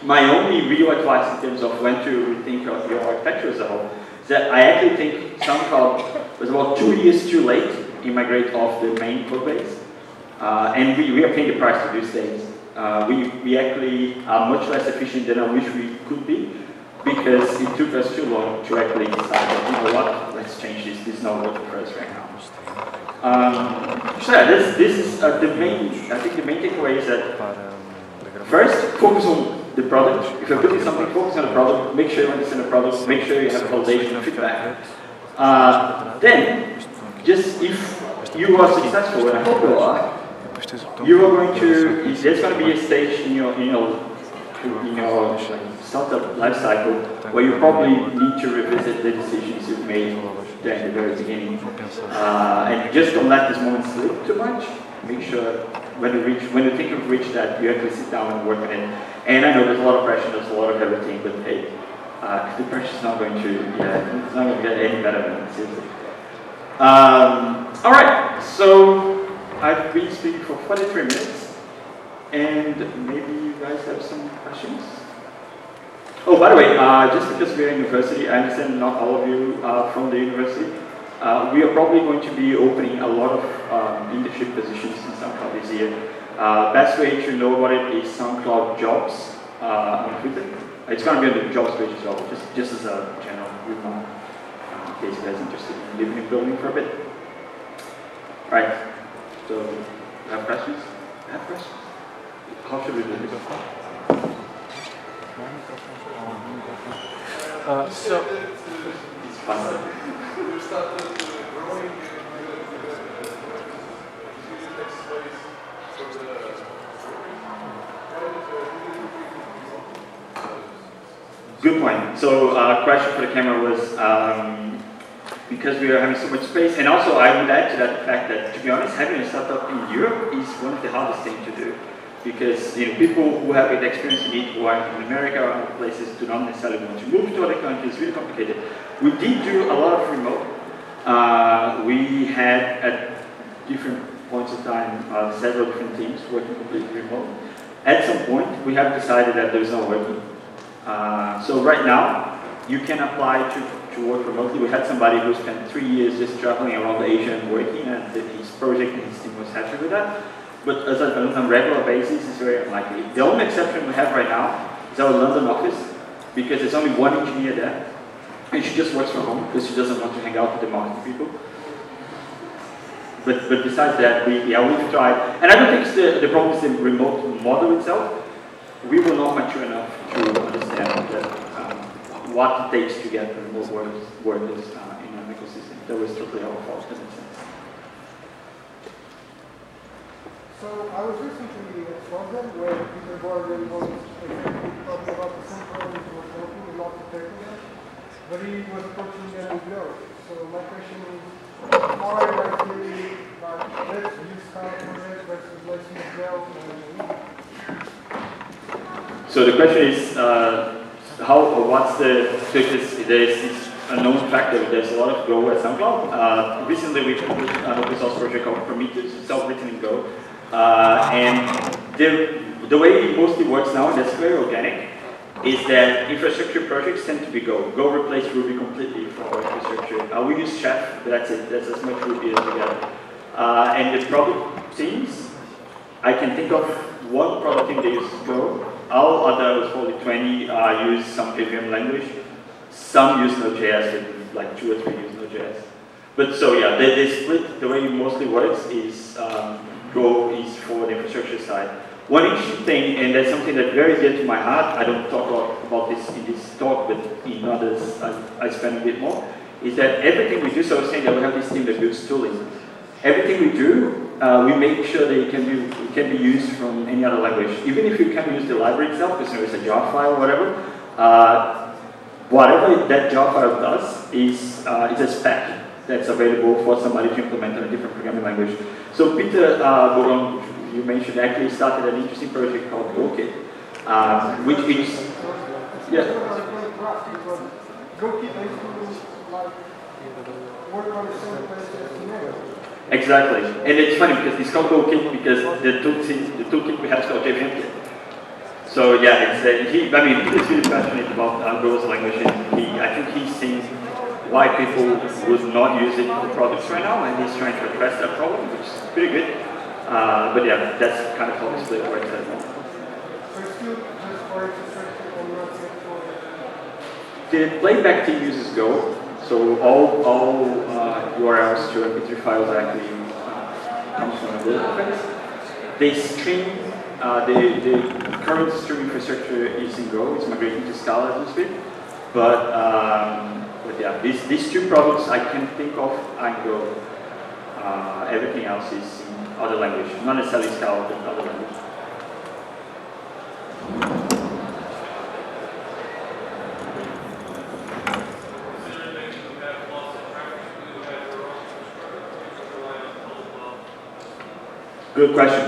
my only real advice in terms of when to rethink your architecture as a whole is that I actually think SoundCloud was about 2 years too late in migrate off the main code base. And we are paying the price to these days. We actually are much less efficient than I wish we could be, because it took us too long to actually decide that, you know what, let's change this. This is not working for us right now. So yeah, this is the main. I think the main takeaway is that first, focus on the product. If you're building something, focus on the product. Make sure you understand the product. Make sure you have validation and feedback. Then, just if you are successful, and I hope you are, you are going to. There's going to be a stage in your startup life cycle where you probably need to revisit the decisions you've made there in the very beginning. And just don't let this moment slip too much. Make sure when you think you've reached that, you actually sit down and work on it. And I know there's a lot of pressure, there's a lot of everything, but hey, the pressure's not going to, it's not going to get any better than it, seriously. All right, so I've been speaking for 43 minutes, and maybe you guys have some questions? Oh, by the way, just because we're in university, I understand not all of you are from the university. We are probably going to be opening a lot of leadership positions in SoundCloud this year. Best way to know about it is SoundCloud Jobs on Twitter. It's going to be on the jobs page as well, just as a general remark, in case you guys are interested in living in building for a bit. Right, so you have questions? I have questions. How should we do this? So it's fun. Good point. So, question for the camera was because we are having so much space, and also I would add to that the fact that, to be honest, having a startup in Europe is one of the hardest things to do. Because people who have experience in it, who are in America or other places, do not necessarily want to move to other countries. It's really complicated. We did do a lot of remote. We had, at different points of time, several different teams working completely remote. At some point, we have decided that there's no working. So right now, you can apply to work remotely. We had somebody who spent 3 years just traveling around Asia and working, and his project and his team was happy with that. But as on a regular basis, it's very unlikely. The only exception we have right now is our London office, because there's only one engineer there, and she just works from home because she doesn't want to hang out with the marketing people. But besides that, we've tried, and I don't think it's the problem is the remote model itself. We were not mature enough to understand that, what it takes to get remote workers in an ecosystem. That was totally our fault in that sense. So I was recently at Scotland where Peter Gordon was talking about the same problem he was working with lots of technical, but he was approaching them with growth. So my question is, how are you actually, let's use Scala project versus let's use growth? So the question is, what's the, there's a known fact that there's a lot of Go at SoundCloud. Recently we published an open source project called Prometheus, self-written in Go. And the way it mostly works now, and that's very organic, is that infrastructure projects tend to be Go. Go replaced Ruby completely for our infrastructure. We use Chef, but that's it. That's as much Ruby as we get. And the product teams, I can think of one product team that uses Go. All others, probably 20, use some AVM language. Some use Node.js, and like 2 or 3 use Node.js. But so yeah, they split. The way it mostly works is Go is for the infrastructure side. One interesting thing, and that's something that's very dear to my heart, I don't talk a lot about this in this talk, but in others I spend a bit more, is that everything we do, so I was saying that we have this team that builds tooling. Everything we do, we make sure that it can be used from any other language. Even if you can use the library itself, because it's a jar file or whatever, whatever that jar file does is a spec that's available for somebody to implement on a different programming language. So Peter Boron, you mentioned, actually started an interesting project called GoKit, which is, yeah. Exactly, and it's funny because it's called GoKit because the toolkit we have is called JVM Kit. So yeah, it's, he, I mean, he's really passionate about Go's language, and I think he's seen why people would not use it for products right now, and he's trying to address that problem, which is pretty good. But yeah, that's kind of how this split works right now. So it's still just for infrastructure and not yet for... The playback team uses Go, so all URLs to MP3 files actually come from a Go interface. They stream, the current stream infrastructure is in Go, it's migrating to Scala as we speak. But yeah, these two products I can think of are in Go. Everything else is in other language, not necessarily Scala, but other language. Good question.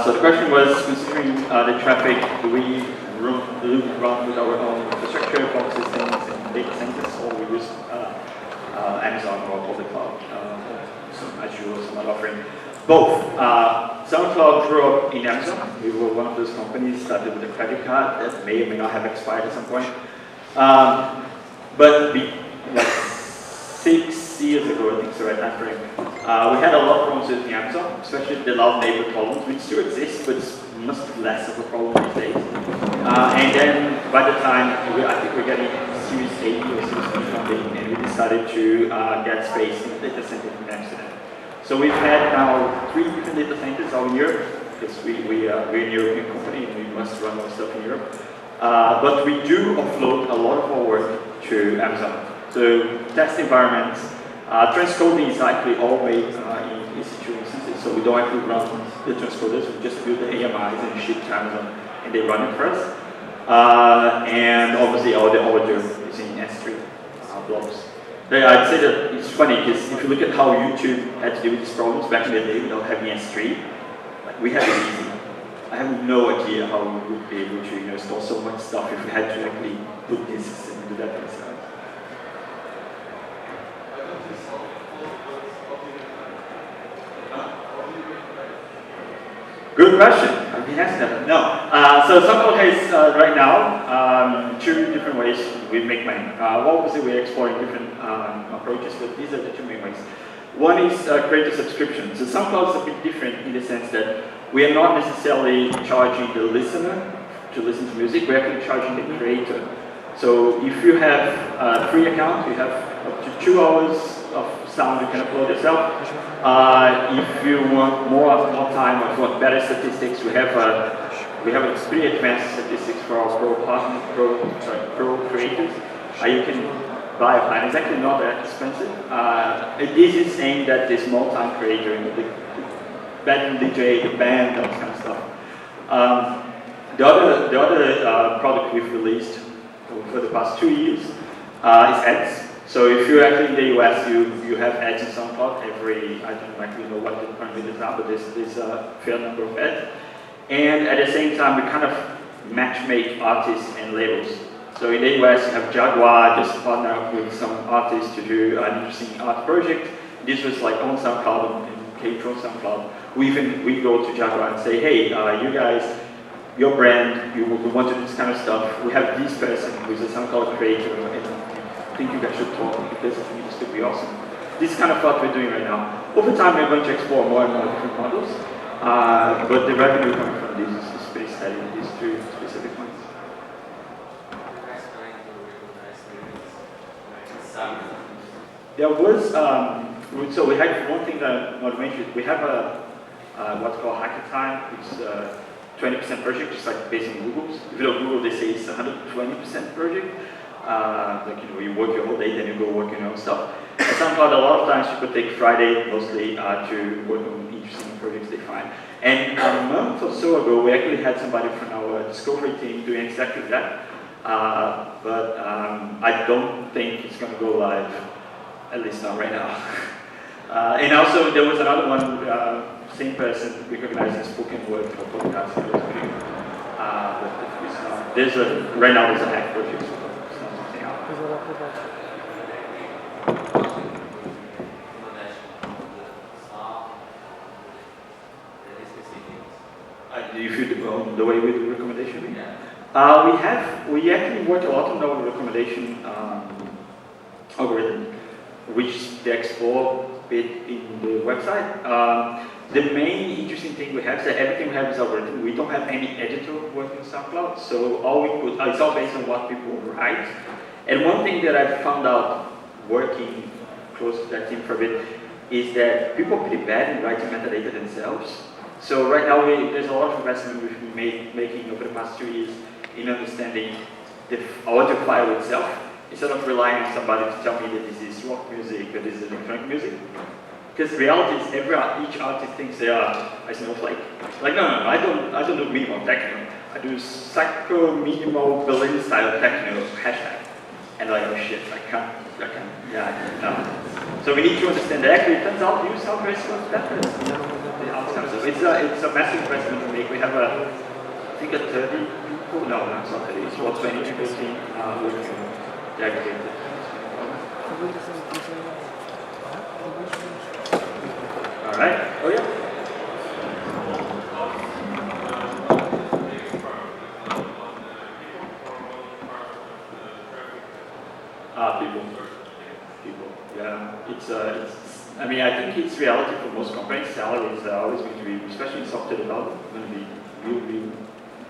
So the question was, considering the traffic, do we run with our own infrastructure, box systems, and data centers, or we use Amazon or public cloud, some Azure, some other offering? Both. SoundCloud grew up in Amazon. We were one of those companies started with a credit card that may or may not have expired at some point. But like 6 years ago, I think it's the right time frame, we had a lot of problems with Amazon, especially the loud neighbor problems, which still exist, but it's much less of a problem these days. And then by the time, I think we're getting Series A or Series B funding, and we decided to get space in the data center in Amsterdam. So we've had now 3 different data centers all in Europe, because we're a European company and we must run our stuff in Europe. But we do offload a lot of our work to Amazon. So test environments, transcoding is actually all made in EC2 instances, so we don't actually run the transcoders, we just build the AMIs and ship to Amazon, and they run it for us. And obviously all the order is in S3 blobs. I'd say that it's funny, because if you look at how YouTube had to deal with these problems back in the day without having S3, like, we had it easy. I have no idea how we would be able to store so much stuff if we had to actually put disks and do that ourselves. Good question. I've been asked that. No. So SoundCloud has right now 2 different ways we make money. Obviously, we're exploring different approaches, but these are the 2 main ways. One is creator subscription. So SoundCloud is a bit different in the sense that we are not necessarily charging the listener to listen to music. We're actually charging the creator. So if you have a free account, you have up to 2 hours of sound you can upload yourself. If you want more time, or if you want better statistics, we have a pretty advanced statistics for our pro creators. You can buy a plan. It's actually not that expensive. This is aimed at the small time creator, the bedroom DJ, the band, that kind of stuff. The other product we've released for the past 2 years is ads. So if you're actually in the US, you have ads in SoundCloud every, I don't actually know what the parameters are, but there's a fair number of ads. And at the same time, we kind of match make artists and labels. So in the US, you have Jaguar just partner up with some artists to do an interesting art project. This was like on SoundCloud and came from SoundCloud. We go to Jaguar and say, hey, you guys, your brand, we want to do this kind of stuff. We have this person who's a SoundCloud creator, and I think you guys should talk because I think this could be awesome. This is kind of what we're doing right now. Over time, we're going to explore more and more different models, but the revenue coming from this is pretty steady, these 2 specific ones. There was, so we have one thing that I want to mention. We have what's called Hacker Time, which is a 20% project, just like based on Google's. If you know Google, they say it's 120% project. You work your whole day, then you go work your own stuff. At SoundCloud, a lot of times people take Friday mostly to work on interesting projects they find. And a month or so ago, we actually had somebody from our discovery team doing exactly that. But I don't think it's going to go live, at least not right now. And also, there was another one, same person recognizing spoken word for podcasts. But right now there's a hack project. If you do the way we do recommendation. recommendation. We actually work a lot on our recommendation algorithm, which they explore a bit in the website. The main interesting thing we have is that everything we have is algorithm. We don't have any editor working in SoundCloud, so all we put, it's all based on what people write. And one thing that I found out working close to that team for a bit is that people are pretty bad in writing metadata themselves. So right now there's a lot of investment we've been making over the past 2 years in understanding the audio file itself, instead of relying on somebody to tell me that this is rock music or this is electronic music. Because reality is each artist thinks they are a snowflake. Like, no, I don't do minimal techno. I do psycho minimal Berlin style techno hashtag. And like, oh shit, I can't, no. So we need to understand that actually it turns out you sound very much better than the outcome. So it's a massive investment to make. We have I think a 30 people, no, it's not 30, it's about 20 people team working on the aggregated. All right. Oh yeah. People. Yeah. It's. I mean, I think it's reality for most companies. Salaries are always going to be, especially in software development, going to be really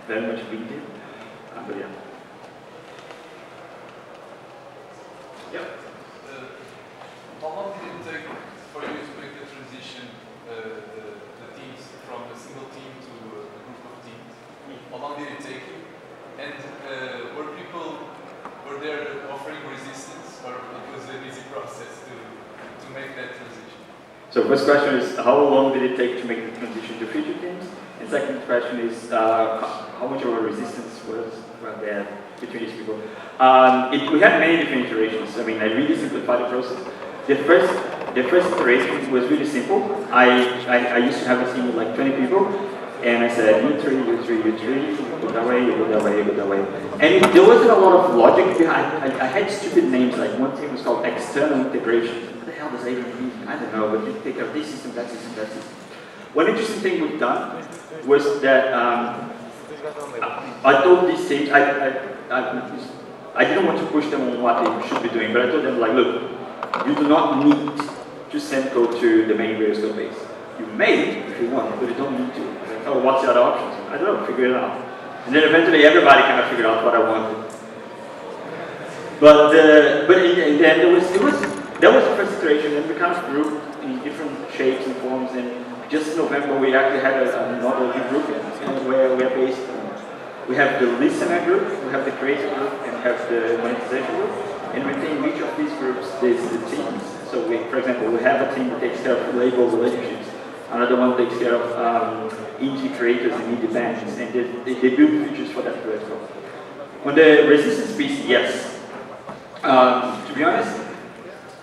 very much big deal. But yeah. Yep. How long did it take for you to make the transition, the teams from a single team to a group of teams? How long did it take you? And were there offering resistance, or it was an easy process to make that transition? So first question is, how long did it take to make the transition to feature teams? And second question is, how much of a resistance was there between these people? We had many different iterations. I mean, I really simplified the process. The first iteration was really simple. I used to have a team with like 20 people, and I said, you three, you go that way, you go that way, you go that way. And there wasn't a lot of logic behind. I had stupid names, like one team was called external integration. What the hell does that even mean? I don't know, but you take care of this system, that system, that system. One interesting thing we've done was that I told these teams, I didn't want to push them on what they should be doing, but I told them, like, look, you do not need to send code to the main Rails code base. You may, if you want, but you don't need to. Like, oh, what's the other options? I don't know, figure it out. And then eventually everybody kind of figured out what I wanted. But in the end, that was the first iteration, and we kind of grew in different shapes and forms. And just in November, we actually had another group where we're based on. We have the listener group, we have the creator group, and we have the monetization group. And within each of these groups, there's the teams. So, for example, we have a team that takes care of label relationships. Another one takes care of indie creators and indie bands, and they build features for that too as well. On the resistance piece, yes. To be honest,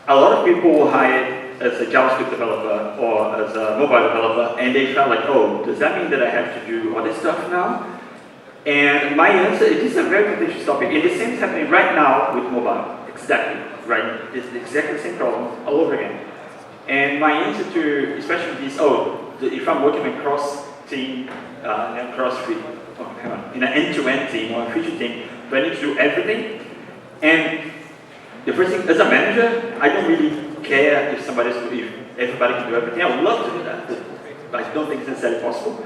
a lot of people were hired as a JavaScript developer or as a mobile developer, and they felt like, oh, does that mean that I have to do all this stuff now? And my answer, it is a very contentious topic, and the same is happening right now with mobile. Exactly, right? It's exactly the same problem all over again. And my answer to, especially this, if I'm working across team, in an end-to-end team or a feature team, do I need to do everything? And the first thing, as a manager, I don't really care if everybody can do everything. I would love to do that, but I don't think it's necessarily possible.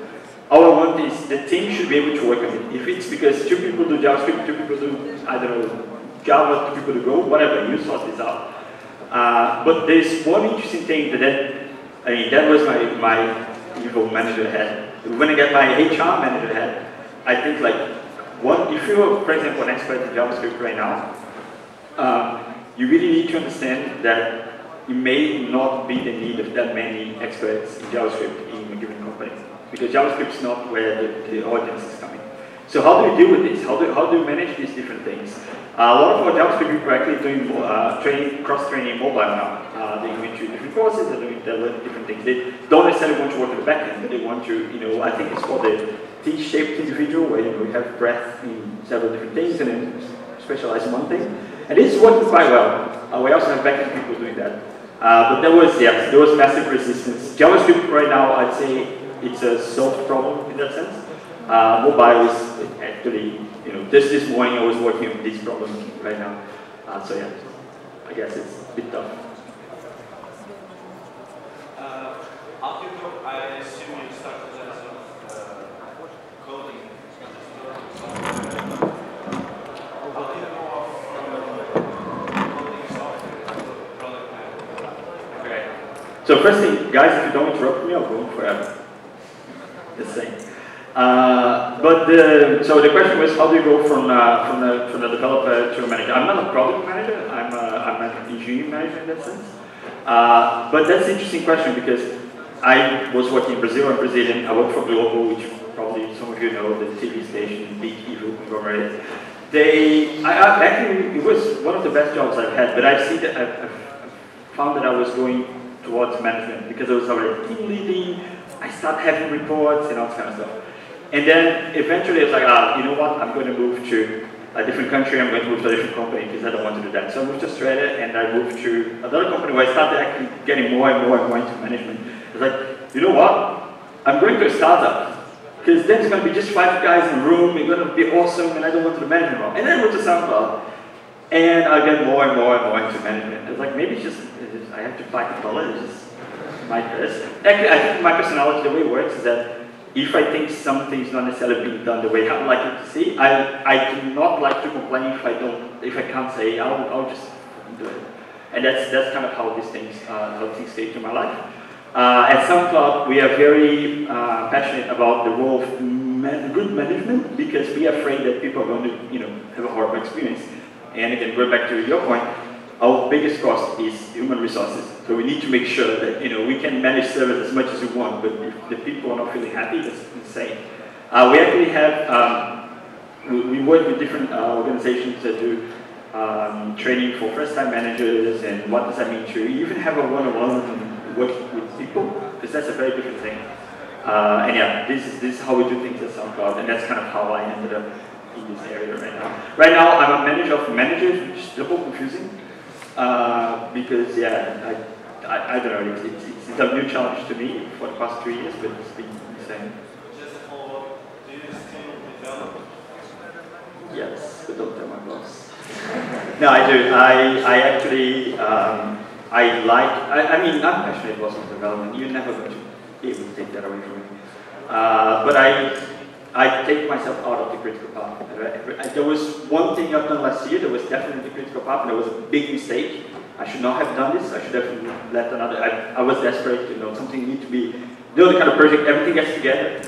All I want is the team should be able to work on it. If it's because 2 people do JavaScript, 2 people do, I don't know, Java, 2 people do Go, whatever, you sort this out. But there's one interesting thing that was my evil manager head. When I get my HR manager head, I think like, if you're, for example, an expert in JavaScript right now, you really need to understand that it may not be the need of that many experts in JavaScript in a given company. Because JavaScript is not where the audience is coming. So how do we deal with this? How do we manage these different things? A lot of our JavaScript people are actually doing cross-training mobile now. They're going to different courses, they're learning different things. They don't necessarily want to work in the backend, but they want to, I think it's called the T-shaped individual, where you have breadth in several different things and then specialize in one thing. And this is working quite well. We also have backend people doing that. But there was massive resistance. JavaScript right now, I'd say it's a solved problem in that sense. Mobile is actually, this morning I was working on this problem right now. So yeah, I guess it's a bit tough. After you, I assume you started as coding. How do you go from coding software to product manager? Okay. So first thing, guys, if you don't interrupt me, I'll go on forever. Just saying. So the question was, how do you go from a developer to a manager? I'm not a product manager. I'm an engineering manager in that sense. But that's an interesting question because I was working in Brazil. I'm Brazilian. I work for Global, which probably some of you know, the TV station, big evil conglomerate. Actually, it was one of the best jobs I've had. But I found that I was going towards management because I was already team leading. I started having reports and all this kind of stuff. And then eventually I was like, you know what, I'm going to move to a different country, I'm going to move to a different company because I don't want to do that. So I moved to Australia and I moved to another company where I started actually getting more and more and more into management. I was like, you know what, I'm going to a startup because then it's going to be just 5 guys in a room, it's going to be awesome and I don't want to do management role. And then I moved to SoundCloud and I get more and more and more into management. I was like, maybe it's just I have to bite the bullet, it's just my person. Actually, I think my personality, the way it works is that if I think something's not necessarily being done the way I would like it to see, I do not like to complain if I can't say, I'll just do it. And that's kind of how these things stay to my life. At SoundCloud, we are very passionate about the role of good management because we are afraid that people are going to, have a horrible experience. And again, going back to your point, our biggest cost is human resources. So we need to make sure that we can manage servers as much as we want, but if the people are not feeling happy, that's insane. We actually have, we work with different organizations that do training for first-time managers and what does that mean to you even have a one-on-one work with people, because that's a very different thing. And yeah, this is how we do things at SoundCloud, and that's kind of how I ended up in this area right now. Right now, I'm a manager of managers, which is a little confusing. Because I don't know, it's a new challenge to me for the past 3 years, but it's been insane. Just a follow-up, do you still develop? Yes, but don't tell my boss. No, I do. I actually, I mean, I'm passionate about software development. You're never going to be able to take that away from me. But I take myself out of the critical path. There was one thing I've done last year that was definitely the critical path, and it was a big mistake. I should not have done this. I should have let another. I was desperate, something need to be. The kind of project, everything gets together.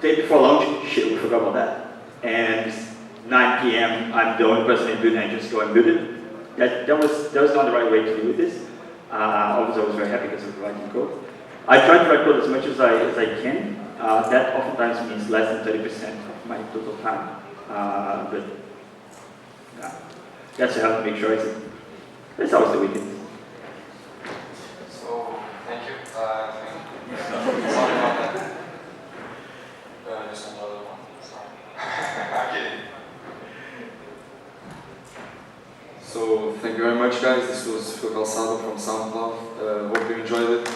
Day before lunch, shit, we forgot about that. And 9 p.m., I'm the only person in the building, I just go and build it. That was not the right way to do this. Obviously, I was very happy because I was writing code. I try to write code as much as I can. That oftentimes means less than 30% of my total time. But that's how to make sure it's always the weekend. So, thank you. I think sorry about that. Just another one. Sorry. Okay. So, thank you very much, guys. This was Calçado from SoundCloud. Hope you enjoyed it.